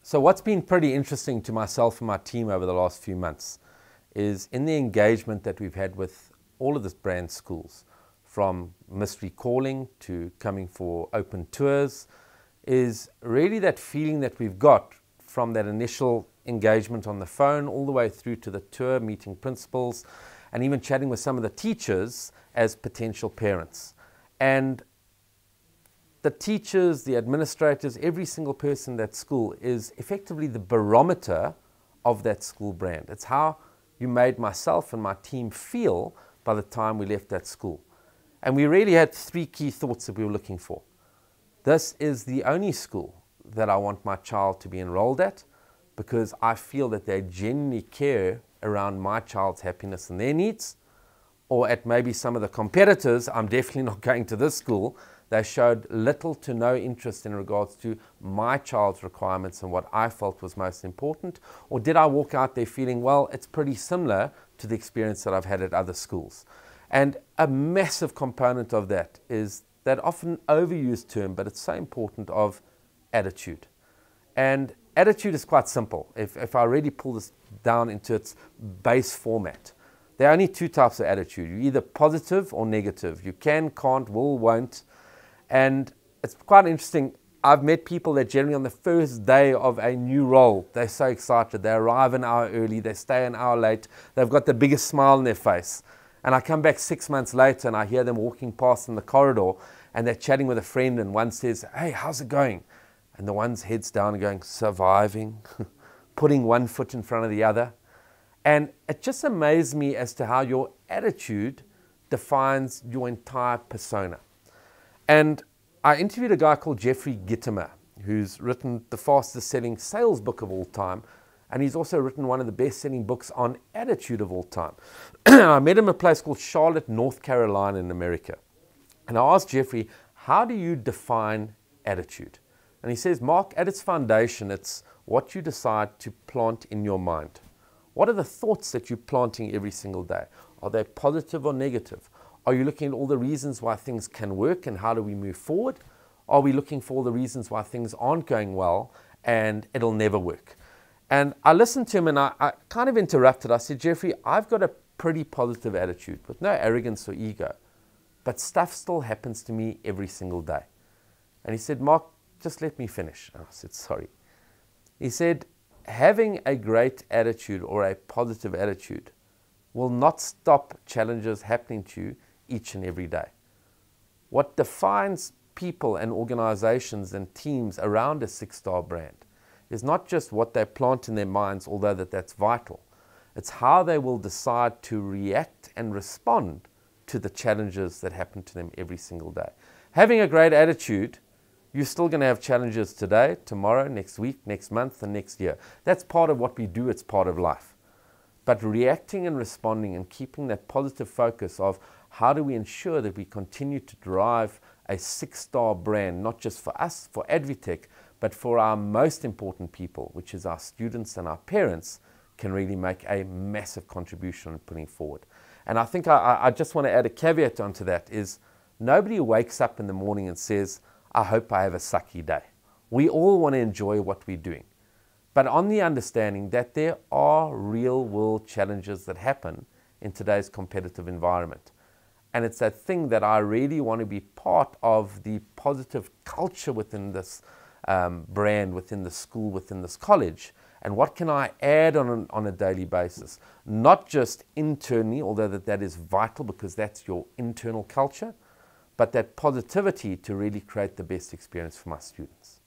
So what's been pretty interesting to myself and my team over the last few months is in the engagement that we've had with all of the brand schools, from mystery calling to coming for open tours, is really that feeling that we've got from that initial engagement on the phone all the way through to the tour, meeting principals, and even chatting with some of the teachers as potential parents. And the teachers, the administrators, every single person in that school is effectively the barometer of that school brand. It's how you made myself and my team feel by the time we left that school. And we really had three key thoughts that we were looking for. This is the only school that I want my child to be enrolled at, because I feel that they genuinely care around my child's happiness and their needs. Or at maybe some of the competitors, I'm definitely not going to this school. They showed little to no interest in regards to my child's requirements and what I felt was most important. Or did I walk out there feeling, well, it's pretty similar to the experience that I've had at other schools? And a massive component of that is that often overused term, but it's so important, of attitude. And attitude is quite simple. If I really pull this down into its base format, there are only two types of attitude. You're either positive or negative. You can, can't, will, won't. And it's quite interesting. I've met people that generally on the first day of a new role, they're so excited. They arrive an hour early, they stay an hour late, they've got the biggest smile on their face. And I come back 6 months later and I hear them walking past in the corridor and they're chatting with a friend, and one says, "Hey, how's it going?" And the one's heads down and going, "Surviving," putting one foot in front of the other. And it just amazed me as to how your attitude defines your entire persona. And I interviewed a guy called Jeffrey Gitomer, who's written the fastest selling sales book of all time. And he's also written one of the best selling books on attitude of all time. I met him at a place called Charlotte, North Carolina in America. And I asked Jeffrey, how do you define attitude? And he says, Mark, at its foundation, it's what you decide to plant in your mind. What are the thoughts that you're planting every single day? Are they positive or negative? Are you looking at all the reasons why things can work and how do we move forward? Are we looking for all the reasons why things aren't going well and it'll never work? And I listened to him and I kind of interrupted. I said, Jeffrey, I've got a pretty positive attitude with no arrogance or ego, but stuff still happens to me every single day. And he said, Mark, just let me finish. And I said, sorry. He said, having a great attitude or a positive attitude will not stop challenges happening to you each and every day. What defines people and organizations and teams around a six-star brand is not just what they plant in their minds, although that's vital. It's how they will decide to react and respond to the challenges that happen to them every single day. Having a great attitude, you're still going to have challenges today, tomorrow, next week, next month, and next year. That's part of what we do. It's part of life. But reacting and responding and keeping that positive focus of how do we ensure that we continue to drive a six-star brand, not just for us, for Advitech, but for our most important people, which is our students and our parents, can really make a massive contribution in putting forward. And I think I just want to add a caveat onto that is nobody wakes up in the morning and says, I hope I have a sucky day. We all want to enjoy what we're doing, but on the understanding that there are real world challenges that happen in today's competitive environment. And it's that thing that I really want to be part of the positive culture within this brand, within the school, within this college. And what can I add on a daily basis? Not just internally, although that is vital because that's your internal culture, but that positivity to really create the best experience for my students.